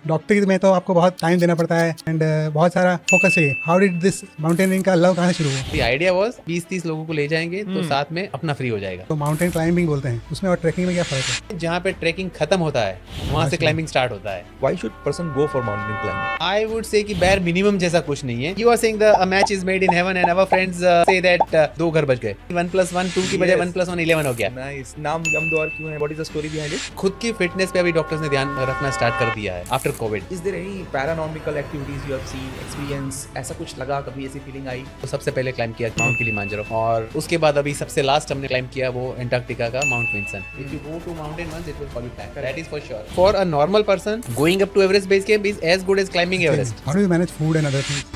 डॉक्टरी में तो आपको बहुत टाइम देना पड़ता है एंड बहुत सारा फोकस चाहिए. हाउ डिड दिस माउंटेनियरिंग का लव कहाँ से शुरू हुआ? The idea was 20-30 लोगों को ले जाएंगे तो साथ में अपना फ्री हो जाएगा. तो माउंटेन क्लाइंबिंग बोलते हैं, उसमें और ट्रैकिंग में क्या फर्क है? जहाँ पे ट्रैकिंग खत्म होता है वहाँ से क्लाइंबिंग स्टार्ट होता है. Why should person go for mountain climbing? I would say कि bare minimum जैसा कुछ नहीं है. You are saying the a match is made in heaven and our friends say that दो घर बच गए. 1+1 2 की बजाय 1+1 11 हो गया. Nice. नाम हम दो और क्यों है? What is the story behind it? खुद की फिटनेस पे अभी डॉक्टर्स ने ध्यान रखना स्टार्ट कर दिया है after Covid. Is there any paranormal activities you have seen, experience? ऐसा कुछ लगा कभी ऐसी फीलिंग आई? तो सबसे पहले क्लाइंब किया माउंट किलिमांजारो और उसके बाद अभी सबसे लास्ट हमने क्लाइंब किया वो एंटार्क्टिका का Mount Vinson. If you go to mountain once it will call you back. That is for sure. For a normal person, going up to Everest base camp is as good as climbing Everest. How do you manage food and other things?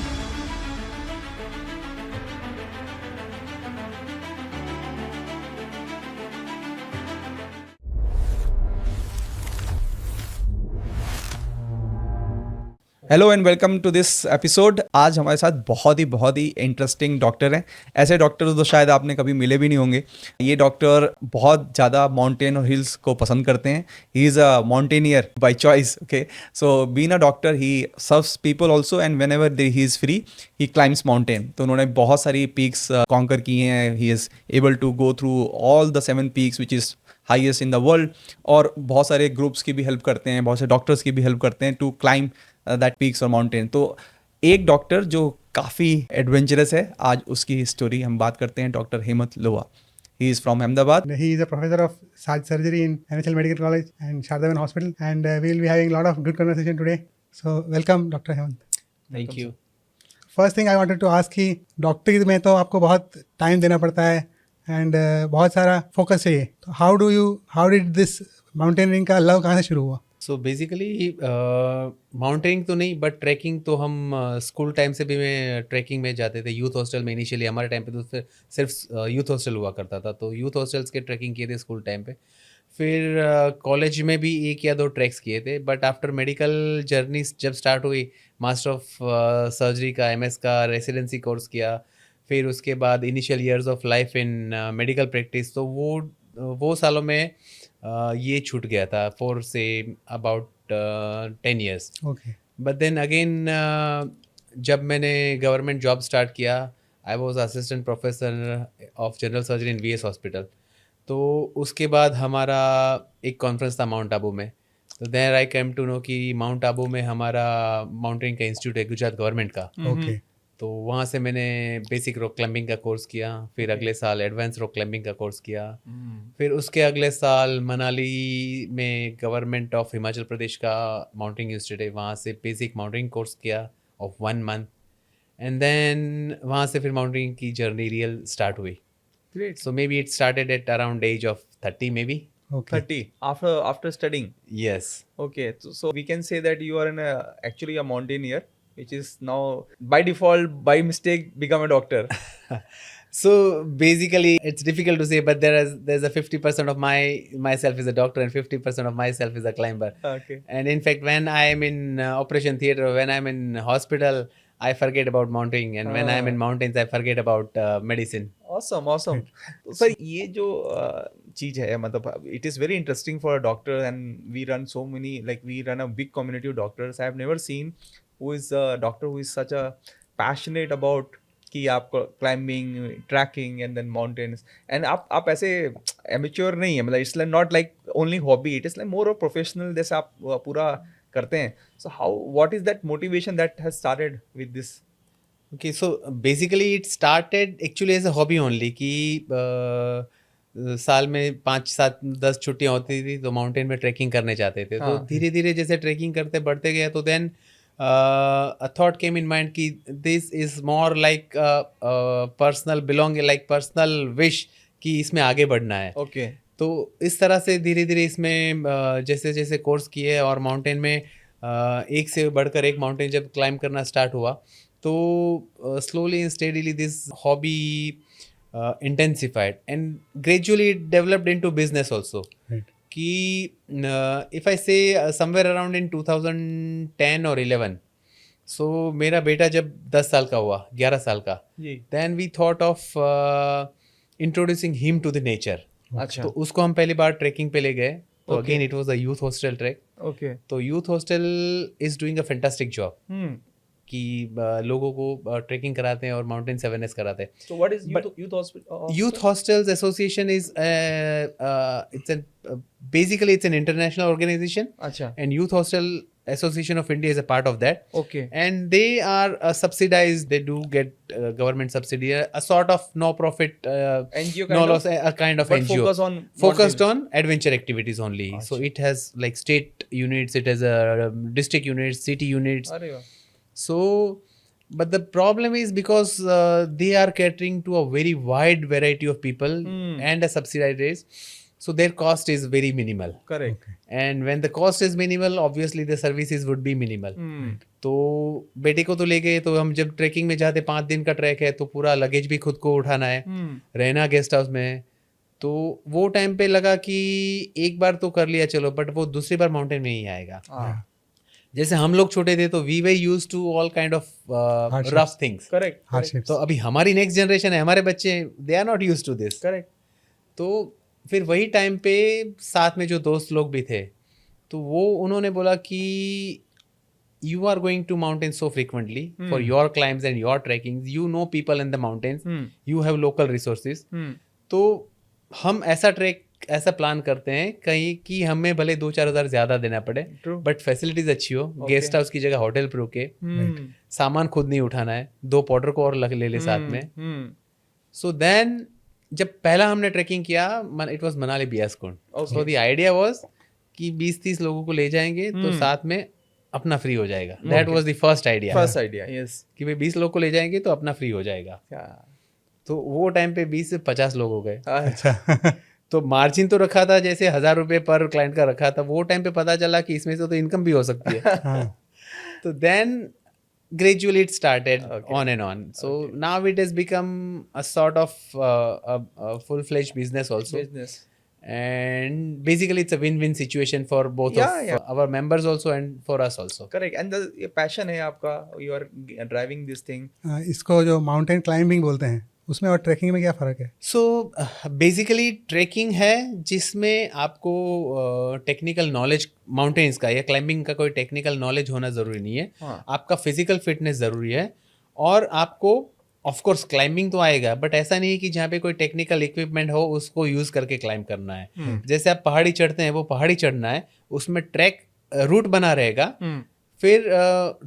Hello and welcome to this episode. आज हमारे साथ बहुत ही interesting doctor हैं. ऐसे doctor तो शायद आपने कभी मिले भी नहीं होंगे. ये डॉक्टर बहुत ज़्यादा माउंटेन और हिल्स को पसंद करते हैं. He is a mountaineer by choice. Okay, so being a doctor he serves people also and whenever he is free he climbs mountain. तो उन्होंने बहुत सारी पीक्स कॉन्कर की हैं. He is able to go through all the 7 peaks which is highest in the world. और बहुत सारे groups की भी हेल्प करते हैं, बहुत से डॉक्टर्स की भी हेल्प करते हैं टू क्लाइम दैट पीक्स और माउंटेन. तो एक डॉक्टर जो काफ़ी एडवेंचरस है, आज उसकी स्टोरी हम बात करते हैं. डॉक्टर हेमंत लोहा. He is from Ahmedabad. He is a professor of surgery in NHL Medical College and Shardavan Hospital, and we will be having a lot of good conversation today. So welcome, Dr. Hemant. Thank you. First thing I wanted to ask कि डॉक्टरी में तो आपको बहुत time देना पड़ता है and बहुत सारा फोकस चाहिए. तो how did this माउंटेनियरिंग का लव कहाँ से शुरू हुआ? सो बेसिकली माउंटेनिंग तो नहीं बट ट्रैकिंग तो हम स्कूल टाइम से भी मैं ट्रैकिंग में जाते थे. यूथ हॉस्टल में इनिशियली हमारे टाइम पे तो सिर्फ यूथ हॉस्टल हुआ करता था, तो यूथ हॉस्टल्स के ट्रैकिंग किए थे स्कूल टाइम पे. फिर कॉलेज में भी 1 या 2 ट्रैक्स किए थे. बट आफ्टर मेडिकल जर्नी जब स्टार्ट हुई, मास्टर ऑफ सर्जरी का MS का रेसिडेंसी कोर्स किया. फिर उसके बाद initial years of life in medical practice, तो वो सालों में ये छूट गया था for say about 10 years. Okay. But then again जब मैंने गवर्नमेंट जॉब स्टार्ट किया, I was assistant professor of general surgery in VS hospital. तो उसके बाद हमारा एक कॉन्फ्रेंस था माउंट आबू में. तो there I came to know कि माउंट आबू में हमारा माउंटेनिंग का इंस्टीट्यूट है गुजरात गवर्नमेंट का. Okay. तो वहाँ से मैंने बेसिक रॉक क्लाइंबिंग का कोर्स किया. फिर अगले साल एडवांस रॉक क्लाइंबिंग का कोर्स किया. फिर उसके अगले साल मनाली में गवर्नमेंट ऑफ हिमाचल प्रदेश का माउंटेनिंग इंस्टीट्यूट है, वहाँ से बेसिक माउंटेनिंग कोर्स किया ऑफ 1 month. एंड देन वहाँ से फिर माउंटेनिंग की जर्नी रियल स्टार्ट हुई. Great. So maybe it started at around age of 30 maybe. Okay. 30 after studying. Yes. Okay, so we can say that you are actually a mountaineer, which is now by default, by mistake, become a doctor. So basically, it's difficult to say, but there's a 50% of myself is a doctor and 50% of myself is a climber. Okay. And in fact, when I am in operation theater, when I'm in hospital, I forget about mountaineering, and when I'm in mountains, I forget about medicine. Awesome. तो sir ये जो चीज़ है, मतलब it is very interesting for a doctor, and we run so many, like we run a big community of doctors. I have never seen who is a doctor who is such a passionate about कि आप climbing, tracking and then mountains. And आप ऐसे amateur नहीं है, मतलब it's like not like only hobby, it is like more of professional जैसे आप पूरा करते हैं. So what is that motivation that has started with this? Okay, so basically it started actually as a hobby only कि साल में 5-7-10 छुट्टियाँ होती थी तो माउंटेन में ट्रैकिंग करने जाते थे. तो धीरे धीरे जैसे ट्रैकिंग करते बढ़ते गए, तो then a thought came in mind कि this is more like personal belonging, like personal wish कि इसमें आगे बढ़ना है. Okay. तो इस तरह से धीरे धीरे इसमें जैसे जैसे कोर्स किए और माउंटेन में एक से बढ़कर एक माउंटेन जब क्लाइंब करना स्टार्ट हुआ, तो slowly and steadily this hobby intensified and gradually it developed into business also. Right. कि if I say somewhere around in 2010 or 11, so मेरा बेटा जब 10 साल का हुआ, 11 साल का, then we thought of introducing him to the nature. अच्छा. तो उसको हम पहली बार ट्रैकिंग पे ले गए तो Okay. Again it was a youth hostel track. Okay. तो youth hostel is doing a fantastic job Hmm. कि लोगों को ट्रैकिंग कराते हैं और माउंटेन्स अवेयरनेस कराते हैं. So what is But- youth hospital? Youth Hostels Association is basically it's an international organization, अच्छा. and Youth Hostel Association of India is a part of that. Okay. And they are subsidized. They do get government subsidy, a sort of no-profit, NGO no kind loss, a kind of But NGO. focus on Focused mountain. on adventure activities only. So Achha. it has like state units, it has a district units, city units. अरे वाह. So, but the problem is because they are catering to a very wide variety of people and a subsidized rates. So their cost is very minimal. Correct. And when the cost is minimal, obviously the services would be minimal. Hmm. तो बेटे को तो ले गए, तो हम जब trekking में जाते 5 दिन का ट्रैक है तो पूरा लगेज भी खुद को उठाना है, Hmm. रहना गेस्ट हाउस में है. तो वो टाइम पे लगा कि एक बार तो कर लिया चलो, बट वो दूसरी बार माउंटेन में ही आएगा. हाँ. जैसे हम लोग छोटे थे तो we were used to all kind of Hardships. Rough things. Correct. Hardships. तो अभी हमारी नेक्स्ट जनरेशन है, हमारे बच्चे they are not used to this. Correct. तो फिर वही टाइम पे साथ में जो दोस्त लोग भी थे, तो वो उन्होंने बोला कि you are going to mountain so frequently for your climbs and your trekking, you know people in the mountains, Hmm. You have local resources. Hmm. तो हम ऐसा प्लान करते हैं कहीं कि हमें भले 2-4 हज़ार ज़्यादा देना पड़े, True. बट फैसिलिटीज अच्छी हो. गेस्ट हाउस की जगह होटल पे रुके, Hmm. सामान खुद नहीं उठाना है, 2 पोर्टर को और ले ले साथ में. Hmm. सो देन जब पहला हमने ट्रैकिंग किया, it was Manali Beaskund. Okay. So the idea was कि 20-30 लोगों को ले जाएंगे तो साथ में अपना फ्री हो जाएगा. That was the first idea. First idea. Yes. कि भाई 20 लोग को ले जाएंगे तो अपना फ्री हो जाएगा. Yeah. तो वो टाइम पे 20 से 50 लोग हो गए. अच्छा. तो मार्जिन तो रखा था जैसे 1000 रुपये पर क्लाइंट का रखा था. वो टाइम पे पता चला कि इसमें से तो इनकम भी हो सकती है. हाँ. तो then gradually it started Okay. on and on. So now it has become a sort of a full-fledged business also. Business. And basically it's a win-win situation for both Yeah, of yeah. our members also and for us also. Correct. And ये passion है आपका. You are driving this thing. इसको जो mountain climbing बोलते हैं, उसमें और trekking में क्या फ़र्क है? So basically trekking है जिसमें आपको टेक्निकल नॉलेज माउंटेन्स का या क्लाइंबिंग का कोई टेक्निकल नॉलेज होना ज़रूरी नहीं है. हाँ. आपका फिजिकल फिटनेस ज़रूरी है. और आपको ऑफ कोर्स क्लाइंबिंग तो आएगा, बट ऐसा नहीं है कि जहाँ पे कोई टेक्निकल इक्विपमेंट हो उसको यूज़ करके क्लाइंब करना है. जैसे आप पहाड़ी चढ़ते हैं, वो पहाड़ी चढ़ना है, उसमें ट्रैक रूट बना रहेगा. Hmm. फिर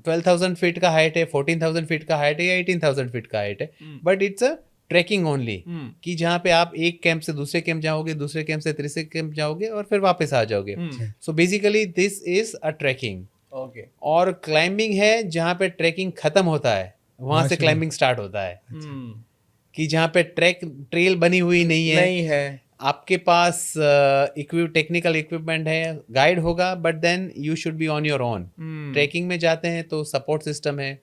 12,000 फीट का हाइट है, 14,000 फीट का हाइट है या 18,000 फीट का हाइट है, but it's a trekking only. Hmm. कि जहाँ पे आप एक कैंप से दूसरे कैंप जाओगे, दूसरे कैंप से तीसरे कैंप जाओगे और फिर वापस आ जाओगे. Hmm. So basically this is a trekking. Okay. और क्लाइंबिंग है जहाँ पे ट्रैकिंग खत्म होता है, वहां से क्लाइंबिंग स्टार्ट होता है. Hmm. कि जहाँ पे ट्रेल बनी हुई नहीं है, नहीं है. आपके पास टेक्निकल इक्विपमेंट है, गाइड होगा, but then you should be on your own. Hmm. Trekking में जाते हैं तो सपोर्ट सिस्टम है,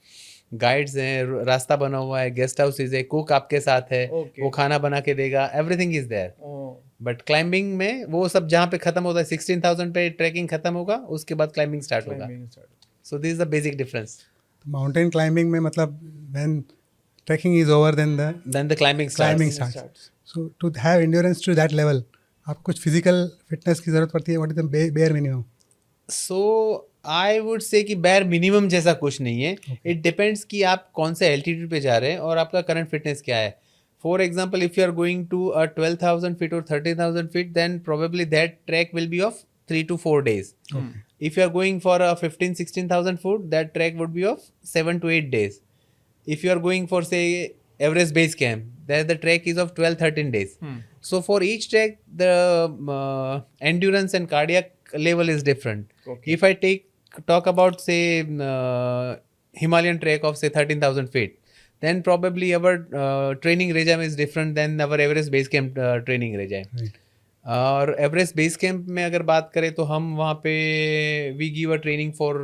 गाइड्स हैं, रास्ता बना हुआ है, गेस्ट हाउसेज है, कुक आपके साथ है, Okay. वो खाना बना के देगा, everything is there. Oh. But climbing में वो सब जहाँ पे खत्म होता है, 16,000 पे ट्रैकिंग खत्म होगा, उसके बाद क्लाइंबिंग स्टार्ट होगा. Climbing start. So this is the basic difference. Mountain climbing में मतलब when trekking is over then the then the climbing Climbing starts. starts. So to have endurance to that level, आपको कुछ physical fitness की जरूरत पड़ती है. What is the bare minimum? So I would say कि bare minimum जैसा कुछ नहीं है. इट डिपेंड्स कि आप कौन से एल्टीट्यूड पे जा रहे हैं और आपका करंट फिटनेस क्या है. For example, if you are going to 12,000 feet और 30,000 feet, then probably that trek will be of 3 to 4 days. If you are going for a 15,000-16,000 foot, that trek would be of 7 to 8 days. If you are going for, say, Everest Base Camp, there the trek is of 12-13 days. So for each trek, the endurance and cardiac level is different. Okay. If I talk about, say, Himalayan trek of, say, 13,000 feet, then probably our training regime is different than our Everest Base Camp training regime. Right. और Everest base camp में अगर बात करें तो हम वहाँ पे we give a training for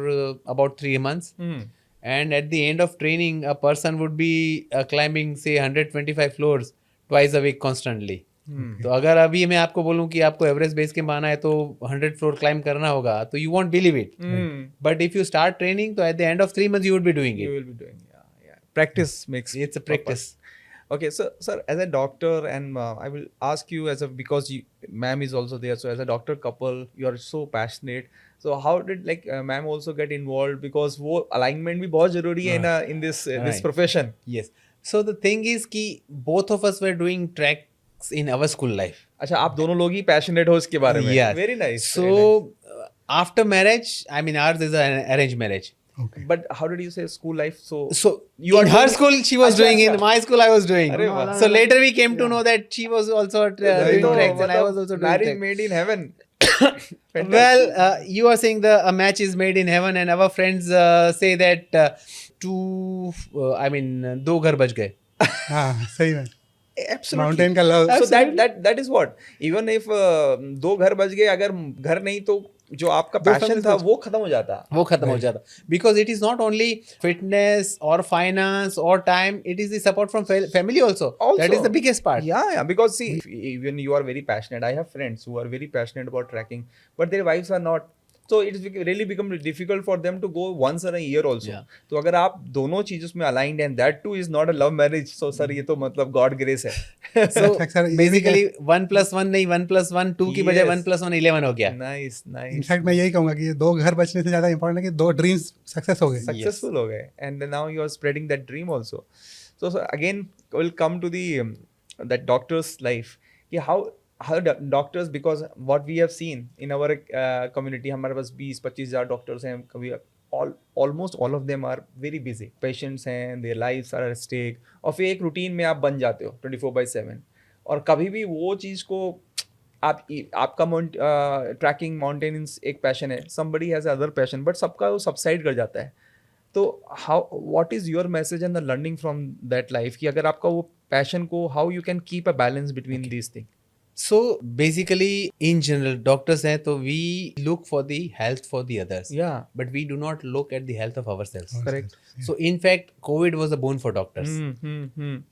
about 3 months. Hmm. And at the end of training, a person would be climbing, say, 125 floors twice a week constantly. तो अगर अभी मैं आपको बोलूँ कि आपको एवरेस्ट बेस कैंप आना है तो 100 फ्लोर क्लाइंब करना होगा, तो you won't believe it. Hmm. But if you start training, तो at the end of 3 months you would be doing You it. will be doing. Yeah. Yeah. Practice makes. It's a practice. Okay, so sir, as a doctor, and I will ask you as a because you, ma'am is also there. So as a doctor couple, you are so passionate. So how did ma'am also get involved? Because वो alignment भी बहुत जरूरी है ना in this this Right. profession. Yes. So the thing is कि both of us were doing tracks in our school life. अच्छा, आप दोनों लोग ही passionate हो इसके बारे में. Yes. Very nice. So after marriage, I mean ours is an arranged marriage. Okay. But how did you say school life? So So You in are her doing- school she was अच्छा, doing, in अच्छा. my school I was doing. अरे वाह. So later we came to know that she was also doing तो tracks and I was मतलब also doing marriage tracks. made in heaven. Well, you are saying a match is made in heaven, and our friends say that दो घर बच गए. हाँ सही में Absolutely. Mountain का love So that is what. Even if दो घर बच गए, अगर घर नहीं तो जो आपका दो पैशन families था बच- वो खत्म हो जाता. वो खत्म हो जाता. Because it is not only fitness or finance or time, it is the support from family also. That is the biggest part. Yeah, because see, even you are very passionate. I have friends who are very passionate about trekking, but their wives are not. So it's really become difficult for them to go once in a year also. Yeah. तो अगर आप दोनों चीजों में aligned and that too is not a love marriage, so sir ये तो मतलब God grace है. So Sir, ये भी basically 1+1 नहीं 1+1 2 की बजाय Yes. 1+1 11 हो गया. Nice. इनफैक्ट मैं यही कहूंगा कि ये दो घर बचने से ज़्यादा इंपॉर्टेंट है कि दो ड्रीम्स सक्सेस हो गए. Successful हो गए, and now you are spreading that dream also. So again we'll come to the that doctor's life. कि how doctors, because what we have seen in our community, हमारे पास 20-25 doctors हैं. कभी almost all of them are very busy. Patients हैं, their lives are at stake. और फिर एक routine में आप बन जाते हो 24/7. और कभी भी वो चीज़ को आपका ट्रैकिंग माउंटेन्स एक पैशन है, somebody has other passion, but सबका वो सबसाइड कर जाता है. तो how what is your message and the learning from that life कि अगर आपका वो पैशन को how you can keep a balance between this thing. So basically in general doctors हैं तो we look for the health for the others. या But we do not look at the health of ourselves. Correct. So in fact COVID was a boon for doctors.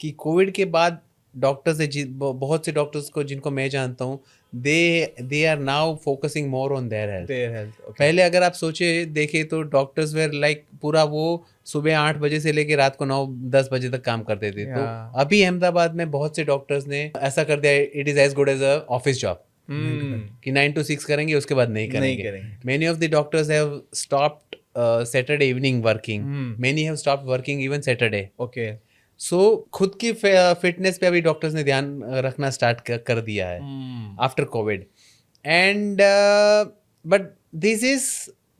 कि Covid के बाद doctors ने बहुत से doctors को जिनको मैं जानता हूँ they are now focusing more on their health. Their health. पहले अगर आप सोचे देखे तो डॉक्टर्स वेर लाइक पूरा वो सुबह 8 बजे से लेके रात को 9-10 बजे तक काम करते थे. तो Yeah. अभी अहमदाबाद में बहुत से डॉक्टर्स ने ऐसा कर दिया it is as good as a office job कि 9 to 6 करेंगे उसके बाद नहीं करेंगे. Many of the doctors have stopped Saturday evening working. Many have stopped working even Saturday. Okay. So खुद की फिटनेस पे अभी डॉक्टर्स ने ध्यान रखना स्टार्ट कर दिया है after Covid. And but this is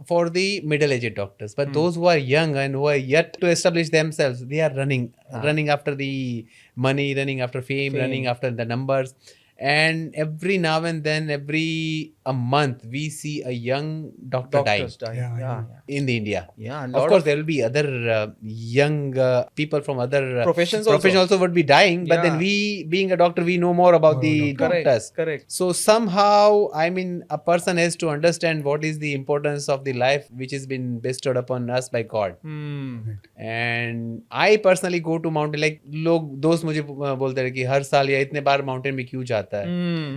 for the middle aged doctors, but those who are young and who are yet to establish themselves, they are running after the money, running after fame, running after the numbers. And every now and then, every a month, we see a young doctor dying Yeah. in the India. Yeah, Of course, there will be other young people from other Professions also would be dying. But then Yeah. we, being a doctor, we know more about the doctors. Correct. So somehow, I mean, a person has to understand what is the importance of the life which has been bestowed upon us by God. And I personally go to mountain, like लोग दोस्त मुझे बोलते हैं कि हर साल या इतने बार mountain में क्यों जाता है.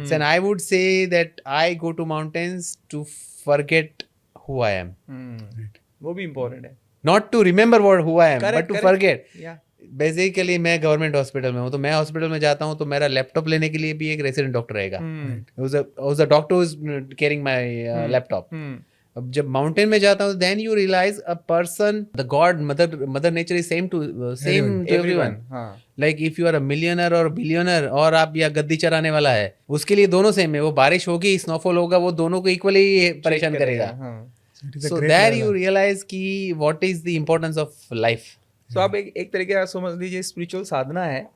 So and I would say that I go to mountains to forget who I am. वो भी इम्पोर्टेंट है. Not to remember who I am, Correct, but to correct. forget. Yeah. Basically मैं गवर्नमेंट हॉस्पिटल में हूँ तो मैं hospital में जाता हूँ तो मेरा लैपटॉप लेने के लिए भी एक रेसिडेंट डॉक्टर रहेगा. Doctor who is carrying my laptop. अब जब माउंटेन में जाता हूँ then you realise a person the god mother nature is same to everyone. Like if you are a millionaire और बिलियनर और आप या गद्दी चराने वाला है उसके लिए दोनों सेम है. वो बारिश होगी स्नोफॉल होगा वो दोनों को इक्वली परेशान करेगा. It is a so great there level. You realise कि what is the importance of life. So आप एक तरीके का समझ लीजिए स्पिरिचुअल साधना है.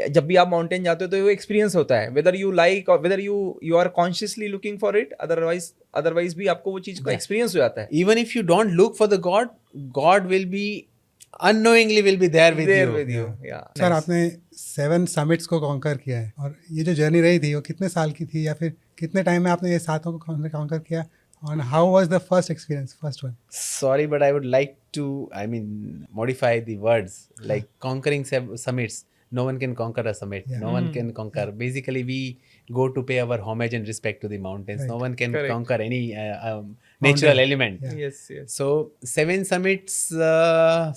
जब भी आप माउंटेन जाते हो तो वो एक्सपीरियंस होता है वेदर यू लाइक और whether you are consciously looking for it. Otherwise भी आपको वो चीज का एक्सपीरियंस हो जाता है. Even if you don't look for the God will be unknowingly will be there with you. Yeah. Sir आपने 7 समिट्स को कॉन्कर किया है और ये जो जर्नी रही थी वो कितने साल की थी या फिर कितने टाइम में आपने ये सातों को कॉन्कर किया और how was the first experience first one. Sorry, but I would like to, modify the words like conquering summits. No one can conquer a summit. Yeah. No one can conquer. Basically, we go to pay our homage and respect to the mountains. No Right. one can Correct. conquer any natural element. Yeah. Yes. So 7 summits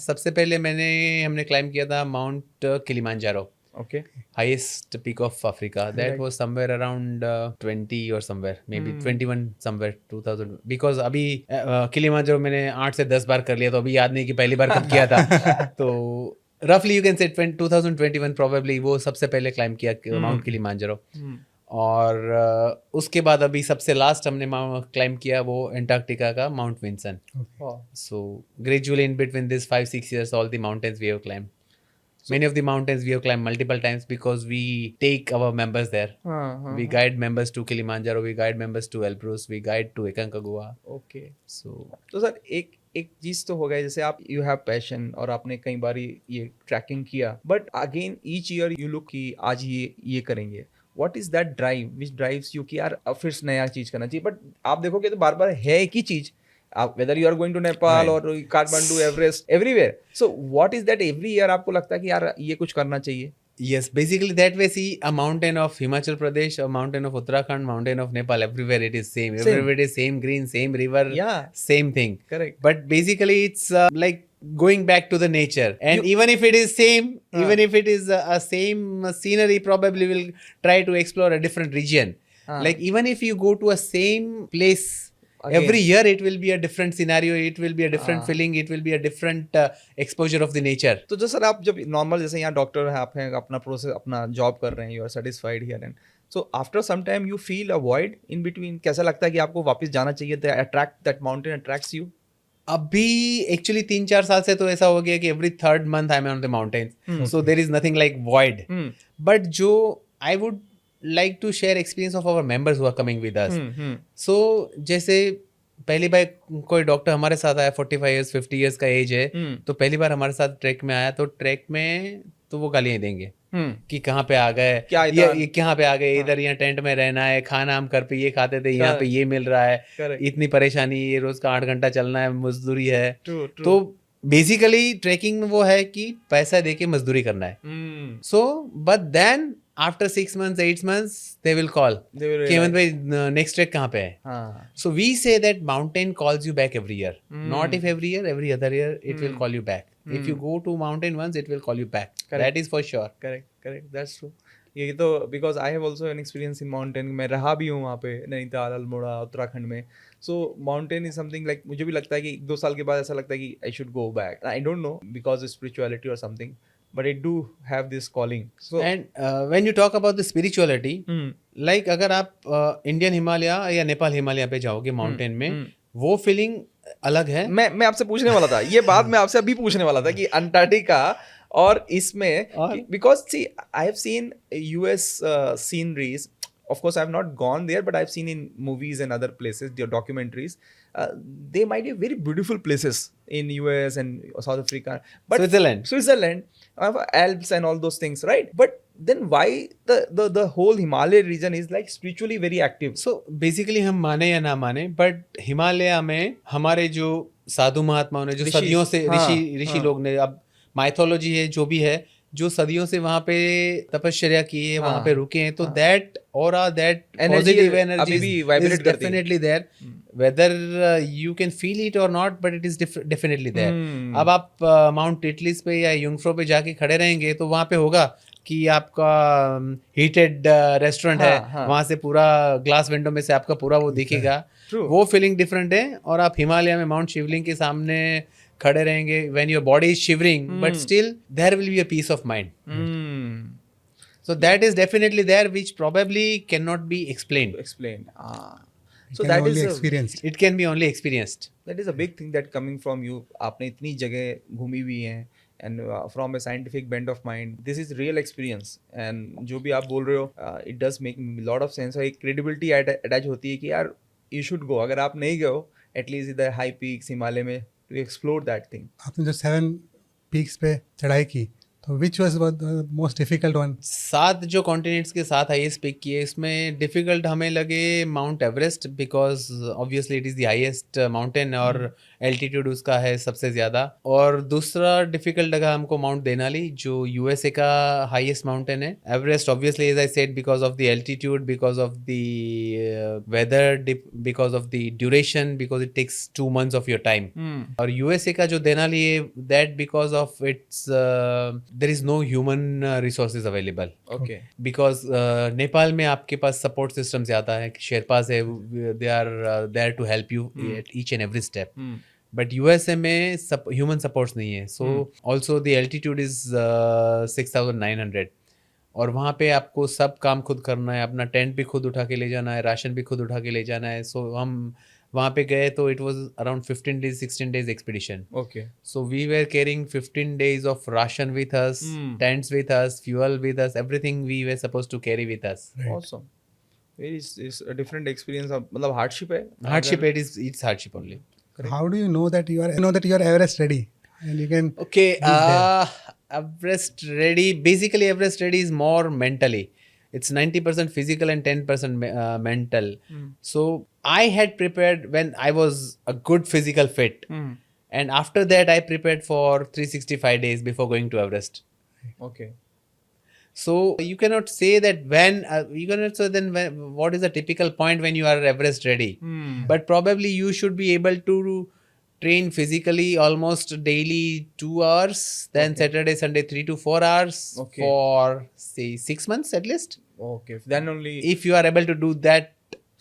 सबसे पहले हमने climb किया था mount Kilimanjaro. Okay. highest peak of Africa. That was somewhere around 20 or somewhere, maybe 21 somewhere 2000. Because अभी Kilimanjaro मैंने 8 से 10 बार कर लिया, तो अभी याद नहीं कि पहली बार कब किया था. तो roughly you can say 2021 probably वो सबसे पहले क्लाइम किया माउंट किलिमांजारो. और उसके बाद अभी सबसे लास्ट हमने क्लाइम किया वो एंटार्क्टिका का Mount Vinson. So gradually in between this 5-6 years, all the mountains we have climbed. Many of the mountains we have climbed multiple times because we take our members there. We guide members to Kilimanjaro, we guide members to Elbrus, we guide to Aconcagua. Okay. So तो sir एक चीज तो हो गया, जैसे आप you have passion और आपने कई बार ये ट्रैकिंग किया, but again each year you look कि आज ये करेंगे. What is that drive which drives you कि यार अब फिर से नया चीज करना चाहिए. बट आप देखोगे तो बार बार है एक ही चीज, whether you are going to Nepal or Kathmandu, Everest, everywhere. So what is that every year आपको लगता है कि यार ये कुछ करना चाहिए? yes, basically that way, see, a mountain of Himachal Pradesh, a mountain of Uttarakhand, mountain of Nepal, everywhere it is same. Everywhere it is same green, same river, Yeah. same thing. Correct. But basically it's like going back to the nature. And even if it is same, even if it is a same scenery, probably will try to explore a different region. Like even if you go to a same place, Again. every year it will be a different scenario, it will be a different feeling, it will be a different exposure of the nature. तो जो sir आप जब normal जैसे यहाँ doctor है, आप हैं, अपना प्रोसेस अपना जॉब कर रहे हैं, you are satisfied here and so after some time you feel a void in between. कैसा लगता है कि आपको वापस जाना चाहिए? That mountain attracts you? अभी एक्चुअली 3-4 साल से तो ऐसा हो गया कि every third month I am on the mountain, so there is nothing like void. But जो I would like to share experience of our members who are coming with us. सो जैसे पहली बार कोई डॉक्टर हमारे साथ आया, 45 इयर्स 50 इयर्स का as है, तो पहली बार हमारे साथ ट्रैक में आया, तो ट्रैक में तो वो गालियां देंगे कि कहाँ पे आ गए, ये कहाँ पे आ गए, इधर यहाँ टेंट में रहना है, खाना हम घर पे ये खाते थे, यहाँ पे ये मिल रहा है, इतनी परेशानी, ये रोज का 8 घंटा चलना है, मजदूरी है. तो बेसिकली ट्रैकिंग में वो है कि पैसा दे के मजदूरी करना है. So but then after 6 months 8 months they will call कि हेमंत भाई नेक्स्ट ट्रैक कहाँ पे है. So we say that mountain calls you back every year. Not if every year, every other year it will call you back. If you go to mountain once, it will call you back. That is for sure. Correct. That's true. ये तो because I have also an experience in mountain. मैं रहा भी हूँ वहाँ पे नैनीताल, अल्मोड़ा, उत्तराखंड में. सो mountain is something like, मुझे भी लगता है कि 1-2 साल के बाद ऐसा लगता है कि I should go back. I don't know because spirituality और something, but I do have this calling. So and when you talk about the spirituality, like अगर आप इंडियन हिमालय या नेपाल हिमालय पे जाओगे माउंटेन में, वो फीलिंग अलग है. मैं आपसे पूछने वाला था ये बात, मैं आपसे अभी पूछने वाला था कि अंटार्कटिका और इसमें, because see I have seen US sceneries. Of course, I have not gone there, but I've seen in movies and other places, their documentaries. They might be very beautiful places in US and South Africa. But Switzerland, Alps and all those things, right? But then why the whole Himalaya region is like spiritually very active? So basically हम माने या ना माने, but Himalaya में हमारे जो साधु महात्माओं ने, जो सदियों से ऋषि लोग ने, अब माइथोलॉजी है जो भी है, जो सदियों से वहां पे तपश्चर्या की है, वहां पे रुके हैं, तो that aura, that positive energy is definitely there. Whether you can feel it और not, but it is definitely there. अब आप माउंट टिटलिस पे या युंगफ्रो पे जाके खड़े रहेंगे तो वहां पे होगा कि आपका हीटेड रेस्टोरेंट है, वहां से पूरा ग्लास विंडो में से आपका पूरा वो दिखेगा. वो फीलिंग डिफरेंट है. और आप हिमालय में माउंट शिवलिंग के सामने खड़े रहेंगे, when your body is shivering, but still there will be a peace of mind. So that is definitely there, which probably cannot be explained. So that is experienced. It can be only experienced. That is a big thing that coming from you. आपने इतनी जगह घूमी हुई हैं, and from a scientific bent of mind, this is real experience. And जो भी आप बोल रहे हो, it does make a lot of sense. और एक credibility attach होती है कि यार you should go. अगर आप नहीं गए हो, at least the high peaks Himalaya में, to explore that thing. आपने जो 7 peaks पे चढ़ाई की, तो which was the most difficult one? 7 जो कॉन्टिनेंट्स के साथ हाईएस्ट पिक किए, इसमें डिफिकल्ट हमें लगे Mount Everest, because obviously it is the highest mountain और एल्टीट्यूड उसका है सबसे ज़्यादा. और दूसरा डिफिकल्ट लगा हमको माउंट देनाली, जो यूएसए का हाईएस्ट माउंटेन है. Everest obviously as I said because of the altitude, because of the weather, because of the duration, because it takes 2 months of your time. और यूएसए का जो Denali है, that because of its there is no human resources available okay because Nepal में आपके पास support system ज़्यादा है, शेरपास है, they are there to help you at each and every step. But USA में ह्यूमन सपोर्ट्स नहीं है. So also the altitude is 6,900 और वहाँ पे आपको सब काम खुद करना है. अपना टेंट भी खुद उठा के ले जाना है, राशन भी खुद उठा के ले जाना है. सो हम वहाँ पे गए तो it was around 15 days 16 days expedition. Okay So we were carrying 15 days of ration with us, tents with us, fuel with us, everything we were supposed to carry with us. Awesome very is a different experience. मतलब hardship है. Hardship, it's hardship only. How do you know that you are Everest ready and you can Okay, there. Everest ready. Basically, Everest ready is more mentally. It's 90% physical and 10% mental. So I had prepared when I was a good physical fit, and after that I prepared for 365 days before going to Everest. Okay So you cannot say that when you cannot say then what is the typical point when you are Everest ready. But probably you should be able to train physically almost daily 2 hours, then Saturday Sunday 3 to 4 hours Okay. for say 6 months at least. Okay then only. If you are able to do that,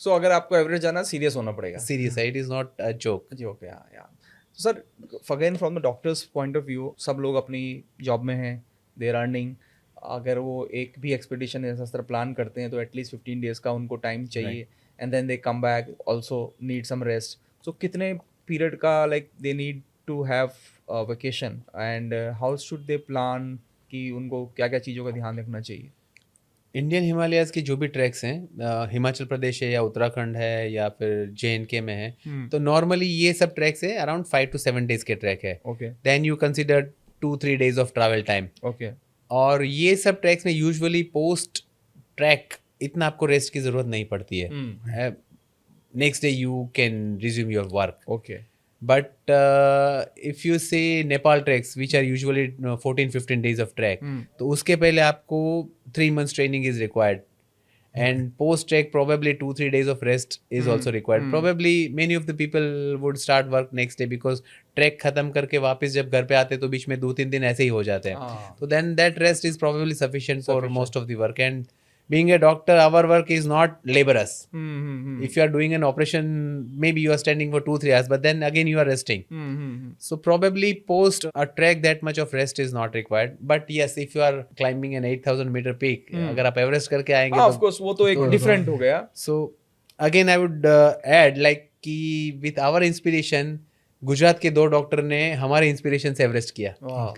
so अगर आपको average जाना serious होना पड़ेगा. serious, it is not a joke. जी okay या sir again from the doctors point of view सब लोग अपनी जॉब में हैं, देर अर्निंग. अगर वो एक भी एक्सपीडिशन ऐसा तरह प्लान करते हैं तो एटलीस्ट 15 days का उनको टाइम चाहिए and then they come back also need some rest. So कितने पीरियड का like they need to have vacation and how should they plan कि उनको क्या क्या चीज़ों का ध्यान रखना चाहिए. इंडियन हिमालयाज के जो भी ट्रैक्स हैं, हिमाचल प्रदेश है या उत्तराखंड है या फिर JNK में है, तो नॉर्मली ये सब ट्रैक्स है अराउंड 5 to 7 days के ट्रैक है. Okay then you consider 2-3 days of travel time. Okay और ये सब ट्रैक्स में यूजुअली पोस्ट ट्रैक इतना आपको रेस्ट की ज़रूरत नहीं पड़ती है. Next day you can resume your work. Okay but if you say Nepal treks which are usually 14-15 days of trek, तो उसके पहले आपको 3 months training is required. And post trek probably 2-3 days of rest is also required. Probably many of the people would start work next day because trek खत्म करके वापस जब घर पे आते तो बीच में 2-3 दिन ऐसे ही हो जाते हैं. तो then that rest is probably sufficient for most of the work. And being a doctor, our work is not laborious. If you are doing an operation, maybe you are standing for 2-3 hours, but then again you are resting. So probably post a trek that much of rest is not required. But yes, if you are climbing an 8,000 meter peak, अगर आप Everest करके आएंगे of course वो तो एक different हो गया. So again I would add like कि with our inspiration, गुजरात के 2 डॉक्टर ने हमारे इंस्पिरेशन से एवरेस्ट किया. वाह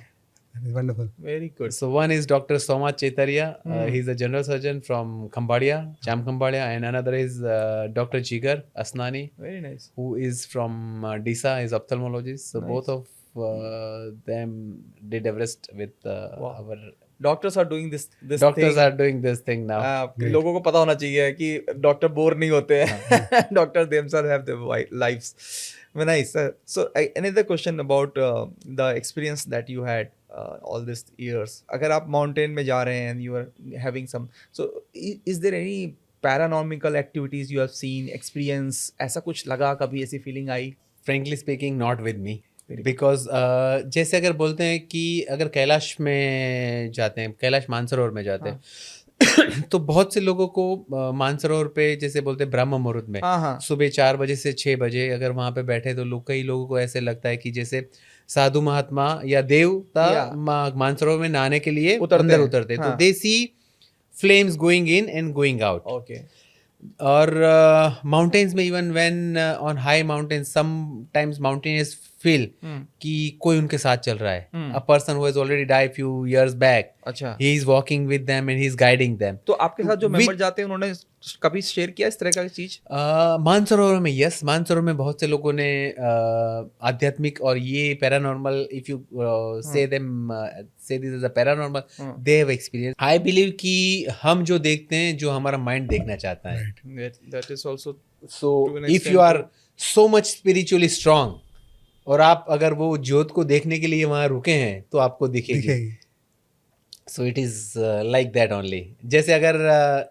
that is wonderful. Very good. So one is Dr. Soma Chaitanya. He's a general surgeon from Khambhadia, Cham Khambhadia, and another is Dr. Jigar Asnani, very nice. who is from DISA, is ophthalmologist. So Nice. both of them did Everest with our doctors are doing this doctors are doing this thing now. लोगों को पता होना चाहिए कि doctor bore नहीं होते हैं. Doctor themselves have their lives. Very nice. So another question about the experience that you had all these years. अगर आप mountain में जा रहे हैं and you are having some, so is there any paranormal activities you have seen, experience, ऐसा कुछ लगा, कभी ऐसी feeling I? Frankly speaking, not with me. Because जैसे अगर बोलते हैं कि अगर कैलाश में जाते हैं, कैलाश मानसरोवर में जाते हैं, तो बहुत से लोगों को मानसरोवर पे जैसे बोलते हैं ब्रह्म मुहूर्त में सुबह 4 बजे से 6 बजे अगर वहाँ पे बैठे तो कई लोगों को ऐसे लगता है कि जैसे साधु महात्मा या देवता मानसरोवर में नहाने के लिए अंदर उतरते, तो they see flames going in and going out. Okay. और माउंटेन्स में even when on high mountains sometimes mountaineers feel कि कोई उनके साथ चल रहा है. A person who has already died few years back, अच्छा, he is walking with them and he is guiding them. तो आपके साथ जो मेंबर जाते हैं उन्होंने कभी शेयर किया इस तरह का चीज? मानसरोवर में यस, मानसरोवर में बहुत से लोगों ने आध्यात्मिक और ये पैरानॉर्मल, इफ यू से देम से this is a paranormal, they have experience. I believe कि हम जो देखते हैं जो हमारा माइंड देखना चाहता है. That is also. So if you are so much spiritually strong और आप अगर वो ज्योत को देखने के लिए वहां रुके हैं तो आपको दिखेगी. So it is like that only. जैसे अगर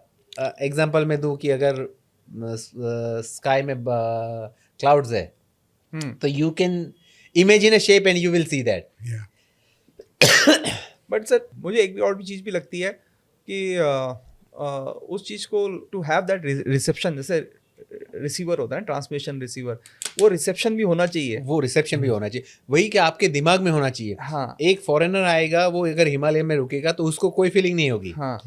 एग्जांपल में दूं कि अगर स्काई में क्लाउड्स है, तो you can imagine a shape and you will see that. But sir मुझे एक भी और भी चीज़ भी लगती है कि उस चीज़ को टू हैव दैट रिसेप्शन, जैसे रिसीवर होता है ट्रांसमिशन रिसीवर, वो रिसेप्शन भी होना चाहिए। वो रिसेप्शन भी होना चाहिए, वही कि आपके दिमाग में होना चाहिए। हाँ एक फॉरेनर आएगा, वो अगर हिमालय में रुकेगा तो उसको कोई फीलिंग नहीं होगी, हाँ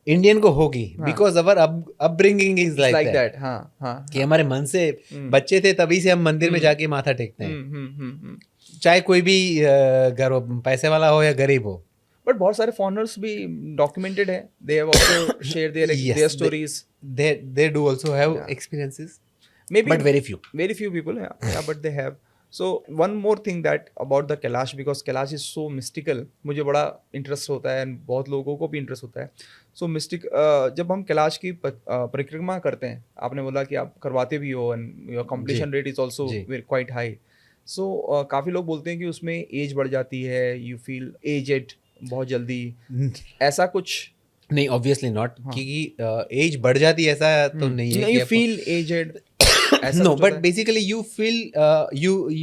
इंडियन को होगी, because our upbringing is like that, that. हाँ हाँ कि हमारे मन से बच्चे थे तभी से हम मंदिर में जाके माथा टेकते हैं, चाहे कोई भी घर हो, पैसे वाला हो या गरीब हो। बट बहुत सारे फॉरेनर्स भी डॉक्यूमेंटेड है, they have also share their Yes, their stories, they do also have Yeah. experiences, maybe but very few. very few people, yeah, but they have. So one more thing that about the Kailash, because Kailash is so mystical, मुझे बड़ा interest होता है and बहुत लोगों को भी interest होता है। सो मिस्टिक जब हम कैलाश की परिक्रमा करते हैं, आपने बोला कि आप करवाते भी हो and your completion rate is also quite high, so काफ़ी लोग बोलते हैं कि उसमें एज बढ़ जाती है, यू फील एजेड बहुत जल्दी, ऐसा कुछ? नहीं, ऑब्वियसली नॉट, क्योंकि एज बढ़ जाती है ऐसा तो नहीं है। You feel aged? No, but basically you feel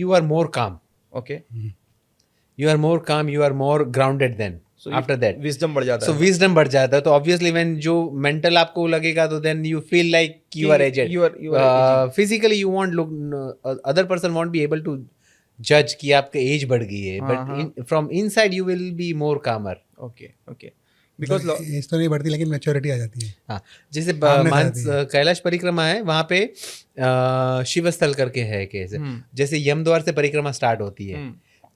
you are more calm, okay, you are more calm, you are more grounded then after that. Wisdom बढ़ जाता So है। wisdom बढ़ जाता है, तो obviously when जो mental आपको लगेगा तो then you feel like you are aged. you are aging. Physically you won't look, other person won't be able to judge कि आपका एज बढ़ गई है, but from inside you will be more calmer. Okay okay, because age तो नहीं बढ़ती लेकिन maturity आ जाती है। हाँ, जैसे सामने मानस जाती है। कैलाश परिक्रमा है, वहाँ पे शिवस्थल करके है कैसे, जैसे यमद्वार से परिक्रमा स्टार्ट होती है,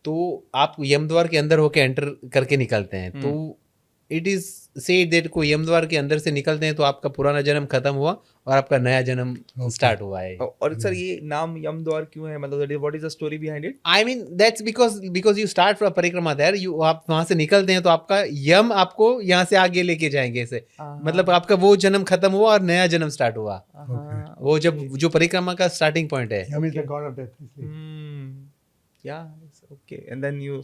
तो आप यमद्वार के अंदर होके एंटर करके निकलते हैं, तो इट इज सेड दैट को यमद्वार के अंदर से निकलते हैं तो आपका पुराना जन्म खत्म हुआ और आपका नया जन्म स्टार्ट हुआ है। और सर ये नाम यमद्वार क्यों है, मतलब what is the story behind it? I mean that's because you start from परिक्रमा देयर, यू आप वहां से निकलते हैं तो आपका यम आपको यहाँ से आगे लेके जाएंगे ऐसे, मतलब आपका वो जन्म खत्म हुआ और नया जन्म स्टार्ट हुआ, वो जब जो परिक्रमा का स्टार्टिंग पॉइंट है, Yama is the god of death. Yeah okay, and then you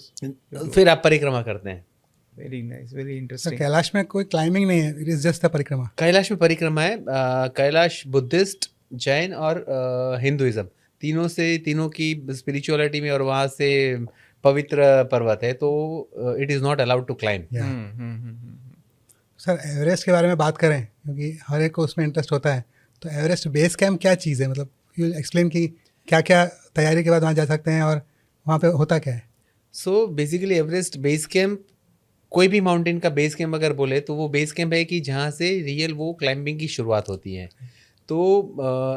फिर आप परिक्रमा करते हैं। Very nice, very sir interesting. Kailash में कोई क्लाइंबिंग नहीं है, इट इज जस्ट द परिक्रमा। कैलाश में परिक्रमा है, कैलाश बुद्धिस्ट, जैन और हिंदुइज्म तीनों की स्पिरिचुअलिटी में, और वहाँ से पवित्र पर्वत है, तो it is not allowed to climb. Sir Everest के बारे में बात करें, क्योंकि हर एक को उसमें इंटरेस्ट होता है, तो एवरेस्ट बेस कैंप क्या चीज़ है, मतलब यू एक्सप्लेन कि क्या क्या तैयारी के बाद वहाँ जा सकते हैं और वहाँ पे होता क्या है? So basically Everest base camp, कोई भी माउंटेन का बेस कैंप अगर बोले तो वो बेस कैंप है कि जहाँ से रियल वो क्लाइंबिंग की शुरुआत होती है। तो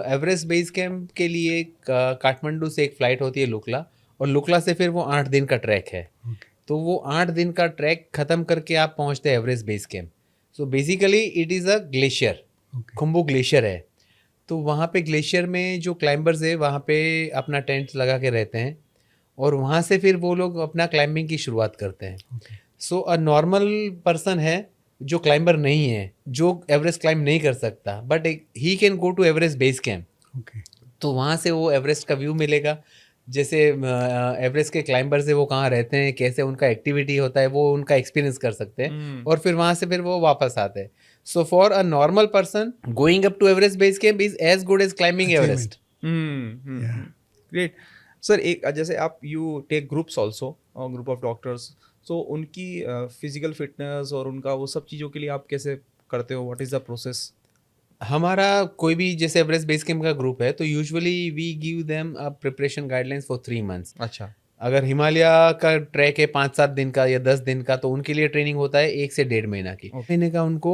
एवरेस्ट बेस कैंप के लिए काठमांडू से एक फ़्लाइट होती है लुकला, और लुकला से फिर वो 8 दिन का ट्रैक है। तो वो 8 दिन का ट्रैक ख़त्म करके आप पहुँचते हैं Everest base camp. So basically it is a glacier, Khumbu glacier है। तो वहाँ पे ग्लेशियर में जो क्लाइंबर्स है वहाँ पे अपना टेंट लगा के रहते हैं, और वहाँ से फिर वो लोग अपना क्लाइंबिंग की शुरुआत करते हैं। सो अ नॉर्मल पर्सन है जो क्लाइंबर नहीं है, जो एवरेस्ट क्लाइंब नहीं कर सकता, but he can go to Everest base camp. तो वहाँ से वो एवरेस्ट का व्यू मिलेगा, जैसे एवरेस्ट के क्लाइंबर्स है वो कहाँ रहते हैं, कैसे उनका एक्टिविटी होता है, वो उनका एक्सपीरियंस कर सकते हैं, और फिर वहाँ से फिर वो वापस आते हैं। So for a normal person going up to Everest base camp is as good as climbing Everest. Great sir, एक जैसे आप you take groups also, group of doctors, so उनकी फिजिकल फिटनेस और उनका वो सब चीज़ों के लिए आप कैसे करते हो, व्हाट इज़ द प्रोसेस? हमारा कोई भी जैसे एवरेस्ट बेस कैंप का ग्रुप है तो usually we give them a preparation guidelines for 3 months. अच्छा, अगर हिमालय का ट्रैक है 5-7 दिन का या 10 दिन का, तो उनके लिए ट्रेनिंग होता है 1 से 1.5 महीना की। महीने का उनको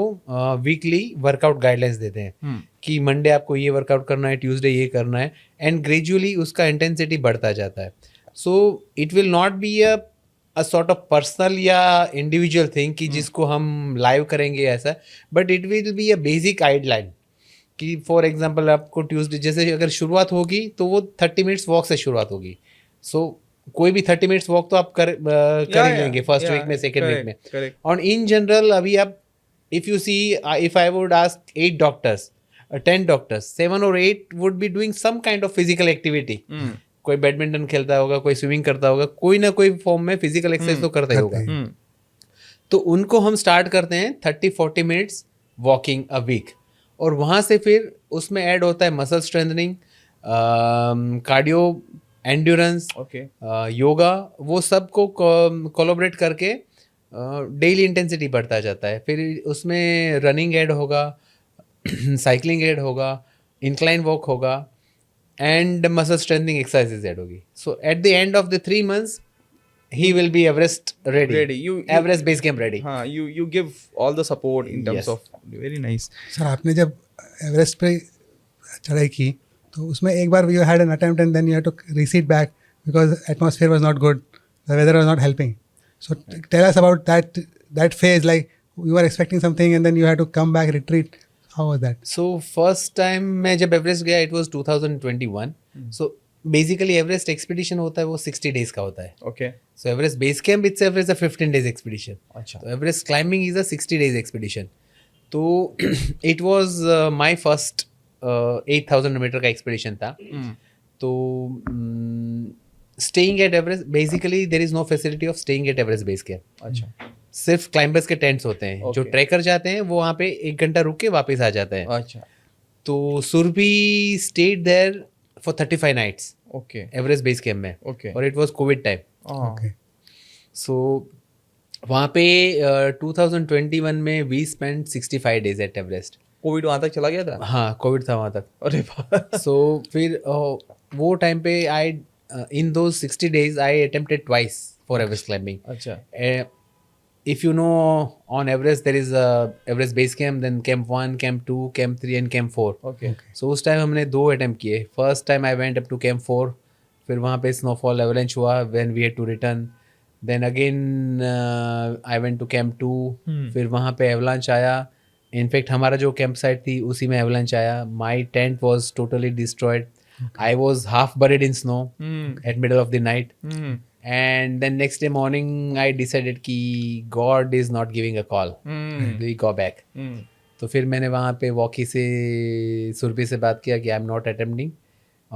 वीकली वर्कआउट गाइडलाइंस देते हैं कि मंडे आपको ये वर्कआउट करना है, ट्यूसडे ये करना है, एंड ग्रेजुअली उसका इंटेंसिटी बढ़ता जाता है। So it will not be a sort of personal या इंडिविजुअल थिंग कि जिसको हम लाइव करेंगे ऐसा, but it will be a basic guideline कि फॉर एग्जांपल आपको ट्यूसडे जैसे अगर शुरुआत होगी तो वो 30 मिनट्स वॉक से शुरुआत होगी। सो कोई भी 30 मिनट्स वॉक तो आप कर ही लेंगे फर्स्ट वीक में, सेकेंड वीक में। और इन जनरल अभी आप if you see, if I would ask 8 doctors, 10 doctors, 7 और 8 would be doing some kind of physical activity. कोई बैडमिंटन खेलता होगा, कोई स्विमिंग करता होगा, कोई ना कोई फॉर्म में फिजिकल एक्सरसाइज तो करता ही होगा। तो उनको हम स्टार्ट करते हैं 30-40 मिनट्स वॉकिंग अ वीक, और वहाँ से फिर उसमें ऐड होता है muscle strengthening, cardio, endurance, yoga, वो सब को कोलैबोरेट करके डेली इंटेंसिटी बढ़ता जाता है, फिर उसमें रनिंग ऐड होगा, साइकिलिंग ऐड होगा, इंक्लाइन वॉक होगा and muscle strengthening exercises add होगी. So at the end of the 3 months he will be Everest ready. Everest base camp ready. हाँ, you give all the support in terms Yes. of very nice. Sir आपने जब Everest पे चढ़ाई की तो उसमें एक बार you had an attempt and then you had to recede back because atmosphere was not good, the weather was not helping. So tell us about that phase, like you are expecting something and then you had to come back, retreat. How was that? So first time मैं जब Everest गया it was 2021. So basically Everest expedition होता है वो 60 days का होता है. Okay. So Everest base camp itself is a 15 days expedition. अच्छा. So Everest climbing is a 60 days expedition. तो it was my first 8,000 metre का expedition था. तो staying at Everest, basically there is no facility of staying at Everest base camp. अच्छा. सिर्फ climbers के tents होते हैं. जो Okay. ट्रैकर जाते हैं वो वहाँ पे 1 घंटा रुक के वापस आ जाते हैं. अच्छा. तो Surabhi stayed there for 35 nights Okay. Everest base camp में. Okay. और it was COVID time. हाँ. ओके. सो वहाँ पे 2021 में we spend 65 days at Everest. COVID वहाँ तक चला गया था. हाँ, कोविड था वहाँ तक. अरे बाप. सो फिर वो टाइम पे I in those 60 days I attempted twice for Everest climbing. अच्छा. If you know, on Everest there is a Everest base camp, then camp 1, camp 2, camp 3 and camp 4. Okay. So उस टाइम हमने 2 attempt किए. First time I went up to camp 4, फिर वहाँ पे snowfall avalanche हुआ when we had to return. Then again I went to camp 2, फिर वहाँ पे एवलांच आया. इनफैक्ट हमारा जो कैंप साइट थी उसी में एवलांच आया. My tent was totally destroyed. I was half buried in snow at middle of the night. And then next day morning I decided कि God is not giving a call. We go back. तो फिर मैंने वहाँ पे walkie से सुरभि से बात किया कि I am not attempting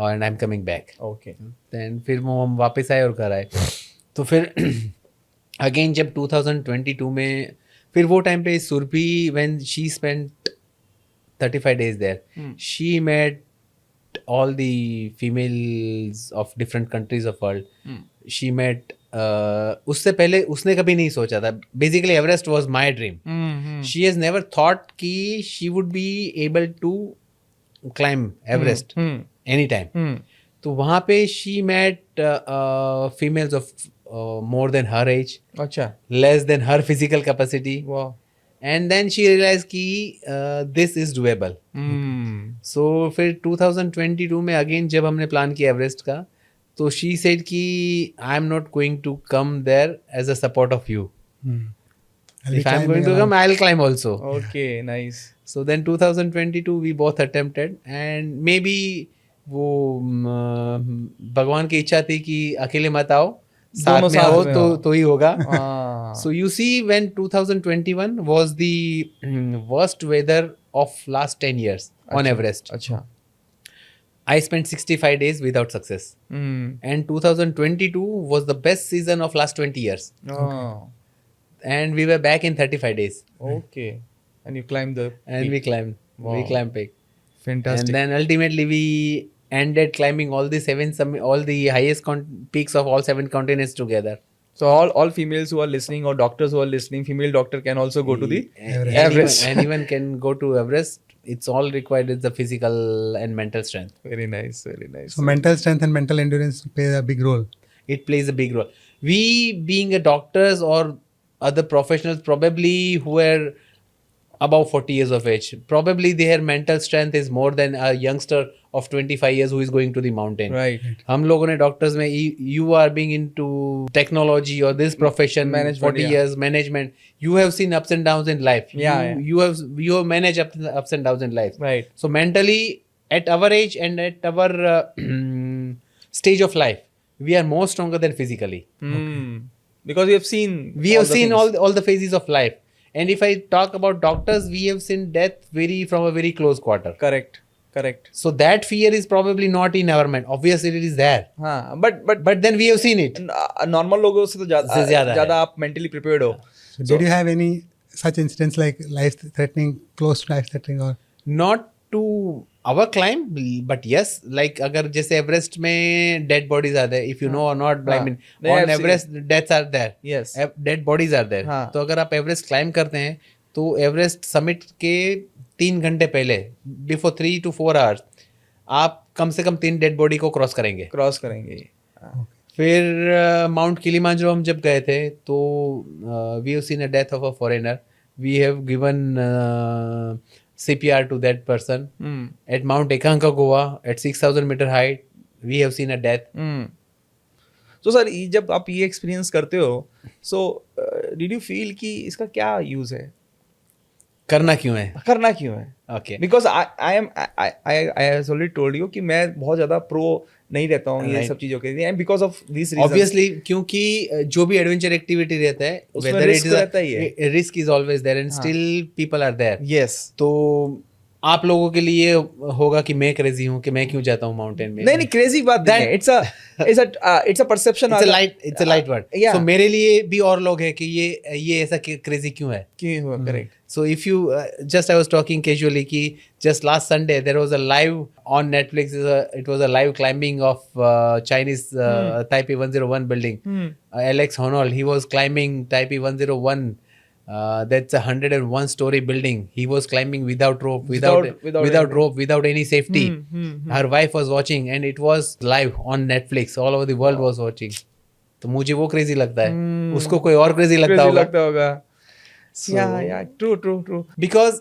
and I'm coming back. Okay. Then फिर वो हम वापस आए और घर आए. तो फिर अगेन जब 2022 में फिर वो टाइम पे Surabhi when she spent 35 days there, she met all the females of different countries of world. She met उससे पहले उसने कभी नहीं सोचा था. Basically Everest was my dream. She has never thought कि she would be able to climb Everest any time. तो वहाँ पे she met females of more than her age, अच्छा. Less than her physical capacity. वाह. And then she realise कि this is doable. So फिर 2022 में again जब हमने प्लान किया एवरेस्ट का, तो शी सेड कि I am not going to come there as a support of you. If I'm going to come, I'll climb also. Okay, nice. So then 2022 we both attempted and maybe वो भगवान की इच्छा थी कि अकेले मत आओ, साथ में आओ तो ही होगा. So you see, when 2021 was the worst weather of last 10 years on Everest. अच्छा. I spent 65 days without success. And 2022 was the best season of last 20 years. And we were back in 35 days. Okay. And you climbed the And peak. we climbed. Wow. We climbed peak. Fantastic. And then ultimately we ended climbing all the all the highest peaks of all 7 continents together. So all females who are listening or doctors who are listening, female doctor can also go to the Everest. Anyone can go to Everest. It's all required is the physical and mental strength. Very nice, very nice. So mental strength and mental endurance play a big role. It plays a big role. We being a doctors or other professionals probably who are above 40 years of age, probably their mental strength is more than a youngster of 25 years who is going to the mountain. Right. हम लोगों ने doctors में you are being into technology or this profession Management, 40 yeah. years management, you have seen ups and downs in life. Yeah, You have managed ups and downs in life. Right. So mentally at our age and at our stage of life, we are more stronger than physically. Because we have seen all the phases of life. And if I talk about doctors, we have seen death from a very close quarter. Correct. So that fear is probably not in our mind. Obviously it is there. हाँ, but then we have seen it. normal लोगों से तो ज़्यादा आप mentally prepared हो. So did you have any such incidents like life threatening, close to life threatening, or Not to our climb, but yes, like अगर जैसे Everest में dead bodies are there, if you know or not, I हाँ. mean नहीं, on I've seen. Everest deaths are there, Yes. dead bodies are there. हाँ. तो अगर आप Everest climb करते हैं तो एवरेस्ट समिट के 3 घंटे पहले, बिफोर 3 to 4 hours, आप कम से कम 3 डेड बॉडी को क्रॉस करेंगे. क्रॉस करेंगे. हाँ. फिर माउंट किलिमांजारो हम जब गए थे तो we have seen a death of a foreigner. We have given CPR to that person. At Mount Aconcagua at 6,000 meter height, we have seen a death. तो सर जब आप ये एक्सपीरियंस करते हो, सो डिड यू फील कि इसका क्या use है, करना क्यों है? करना क्यों है? Okay. Because I already told you कि मैं बहुत ज्यादा प्रो नहीं रहता हूँ ये Right. सब चीजों के लिए, because of this reason. Obviously, क्योंकि जो भी एडवेंचर एक्टिविटी रहता है, उसमें whether risk it is रहता ही है. risk is always there and हाँ. still people are there. Yes. तो आप लोगों के लिए होगा कि मैं क्रेजी हूँ कि मैं क्यों जाता हूँ माउंटेन में. नहीं क्रेजी बात नहीं है. It's a perception. It's a light word. Yeah. सो मेरे लिए भी और लोग हैं कि ये ऐसा क्रेजी क्यों है. Correct. So if you just I was talking casually कि just last Sunday there was a live on Netflix. It was a live climbing of Chinese Taipei 101 building. Alex Honnold, he was climbing Taipei 101. That's a 101 story building. He was climbing without rope, without rope, without any safety. Her wife was watching and it was live on Netflix. All over the world was watching. तो मुझे वो crazy लगता है. उसको कोई और crazy लगता होगा. So, yeah, true. Because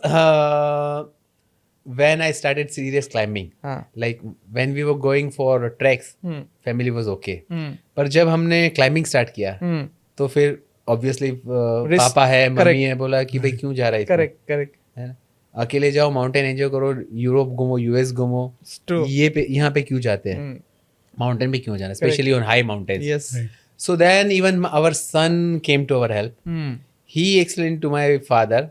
when I started serious climbing, हाँ. like when we were going for treks, family was okay. पर जब हमने climbing start किया, तो फिर obviously पापा है, मम्मी है, बोला कि भाई क्यों जा रहा है इसमें? करेक्ट. है ना? अकेले जाओ, माउंटेन एंजॉय करो, यूरोप घूमो, यूएस घूमो. True. यहाँ पे क्यों जाते हैं? माउंटेन पे क्यों जाना, specially on high mountains. Yes. So then even our son came to our help. He explained to my father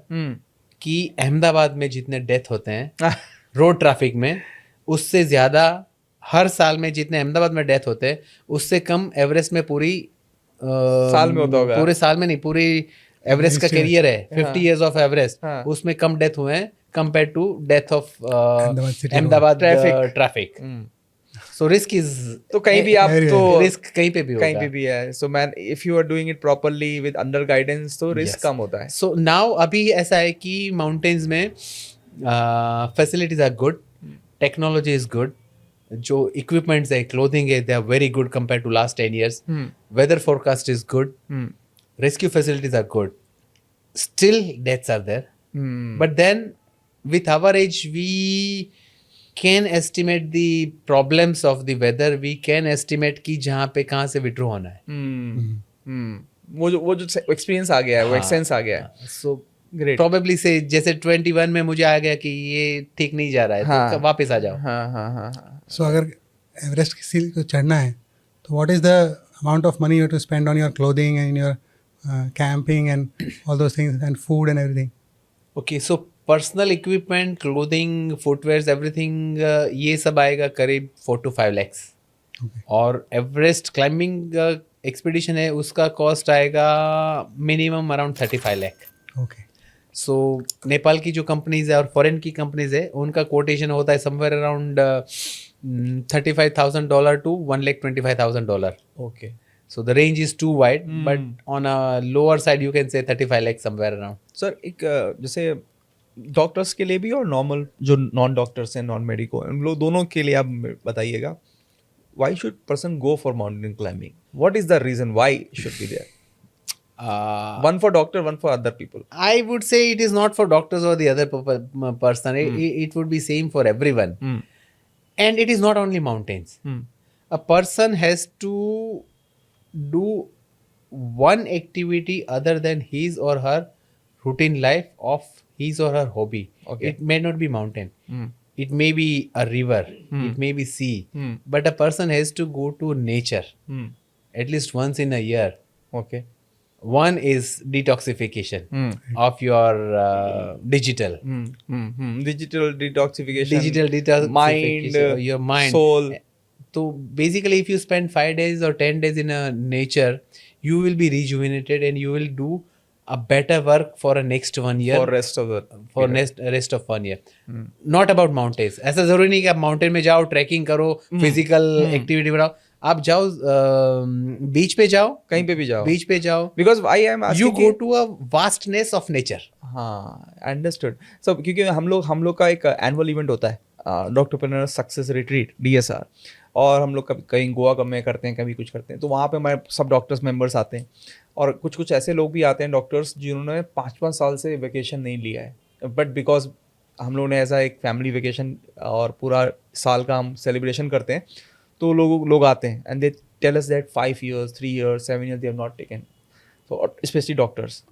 कि अहमदाबाद में जितने डेथ होते हैं रोड ट्रैफिक में, उससे ज़्यादा हर साल में जितने अहमदाबाद में डेथ होते हैं उससे कम एवरेस्ट में पूरी साल में होता होगा. पूरे साल में नहीं, पूरी एवरेस्ट का करियर है 50 years ऑफ एवरेस्ट. हाँ. उसमें कम डेथ हुए हैं compare to death of Ahmedabad city Ahmedabad Traffic. Traffic. So risk is, तो कहीं भी आप very तो रिस्क कहीं पे भी होगा. कहीं पे भी है. So man if you are doing it properly with under guidance तो रिस्क Yes. कम होता है. सो नाउ अभी ऐसा है कि माउंटेन्स में facilities are good, technology is good, जो इक्विपमेंट्स है, क्लोथिंग है, they are very good compare to last 10 years. Weather forecast is good, rescue facilities are good. Still deaths are there, but then with our age we can estimate the problems of the weather. We can estimate कि जहाँ पे कहाँ से withdraw होना है. वो जो experience आ गया है, वो एक्सेंस आ गया है. So great. probably से जैसे 21 में मुझे आ गया कि ये ठीक नहीं जा रहा है, हाँ. तो वापस आ जाओ. हाँ. So अगर एवरेस्ट की सील को चढ़ना है तो what is the amount of money you have to spend on your clothing and your camping and all those things and food and everything? Okay, so personal equipment, clothing, footwears, everything, ये सब आएगा करीब 4 to 5 lakhs. Okay. और Everest climbing expedition है, उसका cost आएगा minimum around 35 lakh. Okay. सो नेपाल की जो कंपनीज है और फॉरेन की कंपनीज है, उनका कोटेशन होता है somewhere around $35,000 to $1,25,000. Okay. So the range is too wide, but on a lower side you can say 35 lakhs somewhere around. Sir एक जैसे डॉक्टर्स के लिए भी और नॉर्मल जो नॉन डॉक्टर्स हैं, नॉन मेडिको, उन लोग दोनों के लिए आप बताइएगा, why should person go for mountain climbing? What is the reason why should be there? One for doctor, one for other people. I would say it is not for doctors or the other person. It would be same for everyone. And it is not only mountains. A person has to do one activity other than his or her routine life of his or her hobby. Okay. It may not be mountain. It may be a river. It may be sea. But a person has to go to nature at least once in a year. Okay. One is detoxification of your digital. Digital detoxification. Digital detoxification Mind, of your mind. soul. So basically, if you spend 5 days or 10 days in a nature, you will be rejuvenated and you will do a better work for a next 1 year. For rest of the For rest of 1 year. Not about mountains. ऐसा जरूरी नहीं कि आप mountain में जाओ, trekking करो, physical activity बढ़ाओ. आप जाओ बीच पे जाओ, कहीं पे भी जाओ. बीच पे जाओ. Because I am asking You go to a vastness of nature. हाँ, अंडरस्टूड. सो क्योंकि हम लोग का एक एनुअल इवेंट होता है, डॉक्टरप्रेन्योर सक्सेस रिट्रीट DSR, और हम लोग कभी कहीं गोवा में करते हैं, कभी कुछ करते हैं. तो वहाँ पे हमारे सब डॉक्टर्स मेंबर्स आते हैं, और कुछ ऐसे लोग भी आते हैं डॉक्टर्स जिन्होंने 5-5 साल से वेकेशन नहीं लिया है, बट बिकॉज हम लोग ने ऐसा एक फैमिली वेकेशन और पूरा साल का हम सेलिब्रेशन करते हैं, तो लोग आते हैं and they tell us that 5 years, 3 years, 7 years they have not taken, तो स्पेशली डॉक्टर्स.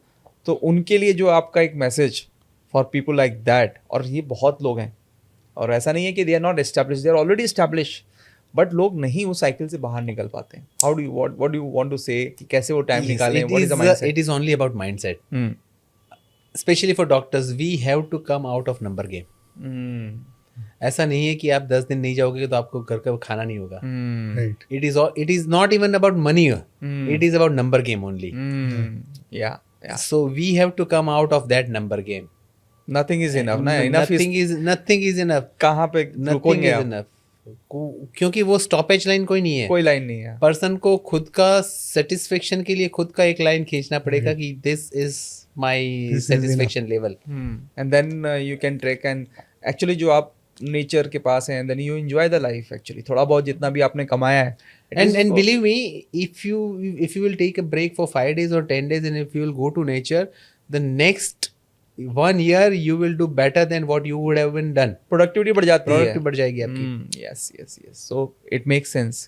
तो उनके लिए जो आपका एक message for people like that, और ये बहुत लोग हैं, और ऐसा नहीं है कि they are not establish, they are already establish, but लोग नहीं उस साइकिल से बाहर निकल पाते हैं. How do you what do you want to say कि कैसे वो टाइम निकालें? What is the mindset? It is only about mindset. Especially for doctors, we have to come out of number game. ऐसा नहीं है कि आप 10 दिन नहीं जाओगे तो आपको घर का खाना नहीं होगा. Right. It is not even about money. It is about number game only. Yeah. So we have to come out of that number game. Nothing is enough ना. Enough nothing is enough. कहाँ पे Nothing रुकोगे is आप? enough. क्योंकि वो stoppage line कोई नहीं है. कोई लाइन नहीं है. पर्सन को खुद का सेटिस्फेक्शन के लिए खुद का एक लाइन खींचना पड़ेगा कि this is my satisfaction level. And then you can trek, and actually जो आप नेचर के पास हैं, then you enjoy the life. Actually थोड़ा बहुत जितना भी आपने कमाया है, and believe me, if you will take a break for 5 days or 10 days, and if you will go to nature, the next 1 year you will do better than what you would have been done. Productivity बढ़ जाती है. Productivity बढ़ जाएगी आपकी. Yes. So it makes sense.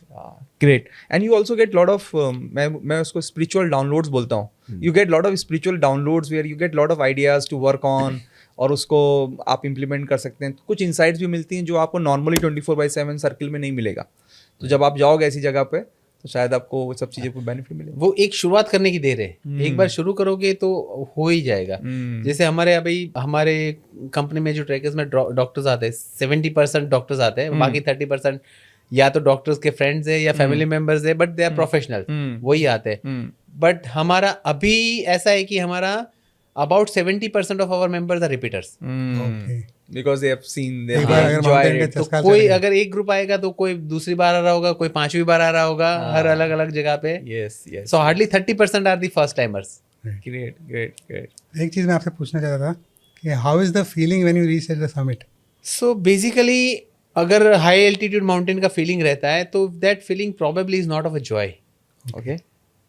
Great. And you also get lot of मैं उसको spiritual downloads बोलता हूँ. You get lot of spiritual downloads where you get lot of ideas to work on, और उसको आप implement कर सकते हैं. कुछ insights भी मिलती हैं जो आपको normally 24/7 सर्किल में नहीं मिलेगा. तो जब आप जाओगे ऐसी जगह पे, तो शायद आपको वो सब चीज़ें को बेनिफिट मिले. वो एक शुरुआत करने की देर है. एक बार शुरू करोगे तो हो ही जाएगा. जैसे हमारे कंपनी में जो ट्रैकर्स में डॉक्टर्स आते हैं, 70% डॉक्टर्स आते हैं, बाकी 30% या तो डॉक्टर्स के फ्रेंड्स है या फैमिली मेंबर्स है, बट दे आर प्रोफेशनल, वही आते हैं. बट हमारा अभी ऐसा है कि हमारा about 70% of our members are repeaters. Okay. Because they have seen, they एक have बार अगर enjoyed mountain it. के तो चस्का कोई चढ़ गया. अगर एक ग्रुप आएगा तो कोई दूसरी बार आ रहा होगा, कोई 5वीं बार आ रहा होगा, हर अलग अलग जगह पे. Yes. So hardly 30% are the first timers. Great. एक चीज़ मैं आपसे पूछना चाहता था कि how is the feeling when you reach at the summit? So basically अगर हाई एल्टीट्यूड माउंटेन का फीलिंग रहता है तो that feeling probably is not of a joy. Okay.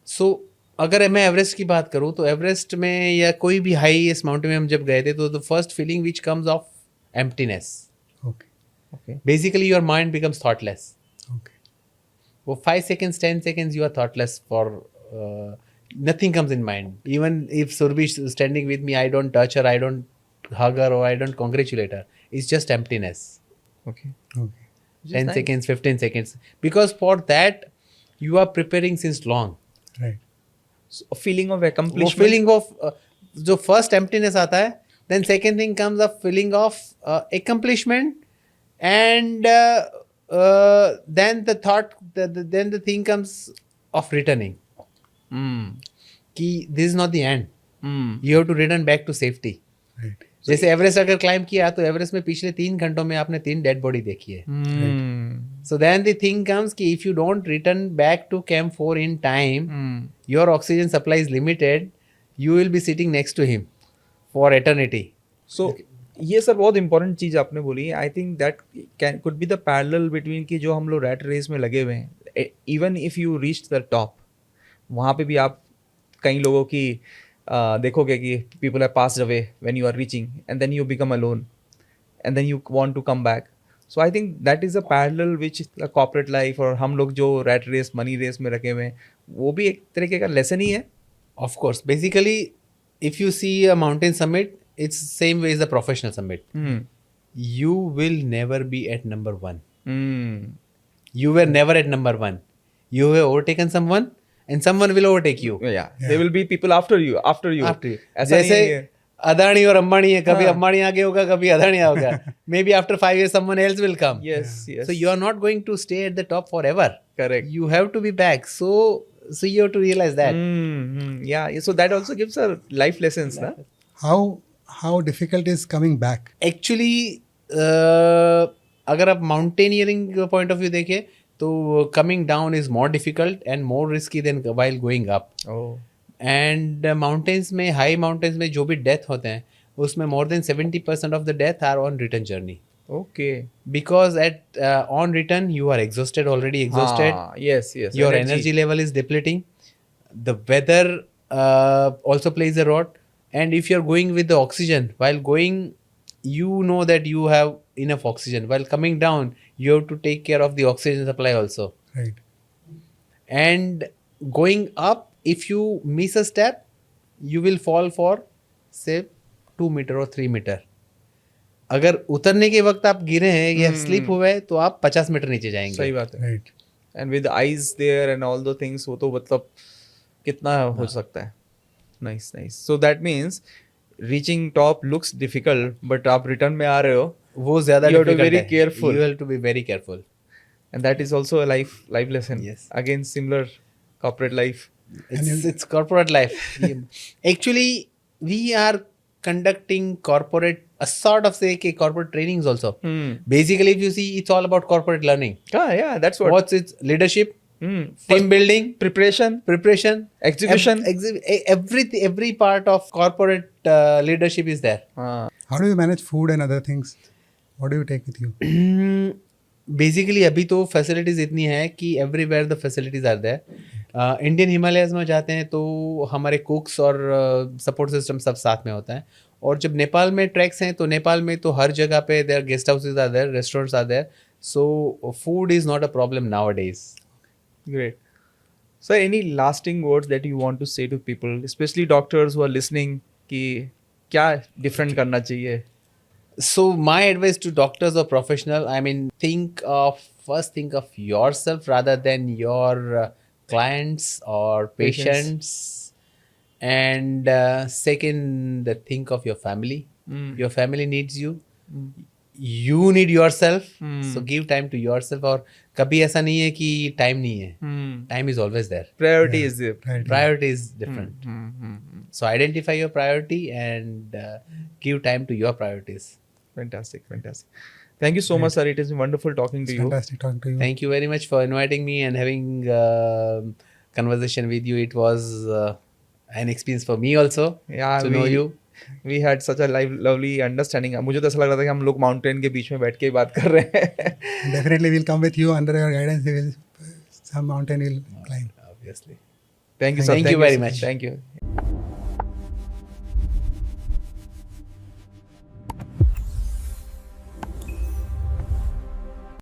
सो अगर मैं एवरेस्ट की बात करूँ तो एवरेस्ट में या कोई भी हाईएस्ट माउंटेन में हम जब गए थे तो the first feeling which comes of emptiness. Okay. Basically your mind becomes thoughtless. Okay. वो 5 seconds 10 seconds you are thoughtless for nothing comes in mind. Even if Surbi is standing with me, I don't touch her, I don't hug her, or I don't congratulate her. It's just emptiness. Okay. 10 seconds 15 seconds, because for that you are preparing since long. Right. So, a feeling of वो accomplishment. feeling of जो first emptiness आता है, then second thing comes a feeling of accomplishment, and then the thought then the thing comes of returning. कि this is not the end. You have to return back to safety. Right. जैसे Everest अगर climb किया तो Everest में पिछले 3 घंटों में आपने 3 डेड बॉडी देखी है. So then the thing comes कि if you don't return back to Camp 4 in time, your oxygen supply is limited. You will be sitting next to him for eternity. So ये sir बहुत important चीज़ आपने बोली. आई think that can could be the parallel between कि जो हम लोग rat race में लगे हुए हैं, even if you reach the top, वहाँ पे भी आप कई लोगों की देखोगे कि people are passed away when you are reaching, and then you become alone, and then you want to come back. So I think that is a parallel which corporate life और हम लोग जो रैट रेस मनी रेस में रखे हुए हैं, वो भी एक तरीके का लेसन ही है. Of course, basically, if you see a mountain summit, it's same way as a professional summit. You will never be at number 1. You were never at number 1. You have overtaken someone, and someone will overtake you. Yeah. There will be people after you. After you. ऐसा नहीं जैसे है. अदानी और अंबानी है, कभी अंबानी आगे होगा, कभी अदानी होगा. Maybe after 5 years someone else will come. Yes. So you are not going to stay at the top forever. Correct. You have to be back. So So you have to realize that. Yeah, so that also gives a life lessons, na? How difficult is coming back? Actually अगर आप mountaineering point of view देखें तो coming down is more difficult and more risky than while going up. Oh. And mountains में, high mountains में जो भी death होते हैं उसमें more than 70% of the death are on return journey. Okay. Because at on return you are already exhausted. Yes. Your energy level is depleting. The weather also plays a role. And if you're going with the oxygen, while going, you know that you have enough oxygen. While coming down, you have to take care of the oxygen supply also. Right. And going up, if you miss a step, you will fall for say 2 meter or 3 meter. अगर उतरने के वक्त आप गिरे हैं या slip हुए तो आप 50 मीटर नीचे जाएंगे. सही बात है. Right. And with eyes there and all the things, वो तो मतलब कितना हो सकता है. Nice. So that means reaching top looks difficult, but आप return में आ रहे हो, वो ज्यादा You have to be difficult very है. careful. You have to be very careful. and that is also a life lesson. Yes. Again, similar corporate life. It's corporate life. Actually, we are conducting a sort of corporate trainings also. Basically, if you see, it's all about corporate learning. Yeah, that's what. What's its leadership, First, team building, preparation, preparation, execution. every part of corporate leadership is there. How do you manage food and other things? What do you take with you? Basically अभी तो facilities इतनी है कि everywhere the facilities are there. Indian Himalayas में जाते हैं तो हमारे कुक्स और सपोर्ट सिस्टम सब साथ में होता है. और जब नेपाल में ट्रैक्स हैं तो नेपाल में तो हर जगह पे there guest houses are there, restaurants are there. So food is not a problem nowadays. Great. So, any lasting words that you want to say to people, especially doctors who are listening, कि क्या different करना चाहिए? So my advice to doctors or professional, I mean, think of yourself rather than your clients or patients. And second, think of your family. Your family needs you. You need yourself. So give time to yourself. और कभी ऐसा नहीं है कि time नहीं है. Time is always there. Priority is there. Right. Priority is different. So identify your priority and give time to your priorities. Fantastic. Thank you so much, sir. It has been wonderful talking to It's you. fantastic talking to you. Thank you very much for inviting me and having conversation with you. It was an experience for me also Yeah, to know you. We had such a lovely understanding. मुझे तो ऐसा लग रहा था कि हम लोग mountain के बीच में बैठ के ही बात कर रहे हैं. Definitely, we'll come with you under your guidance. We will some mountain we'll climb. Obviously. Thank you, sir. Thank you very much. Thank you.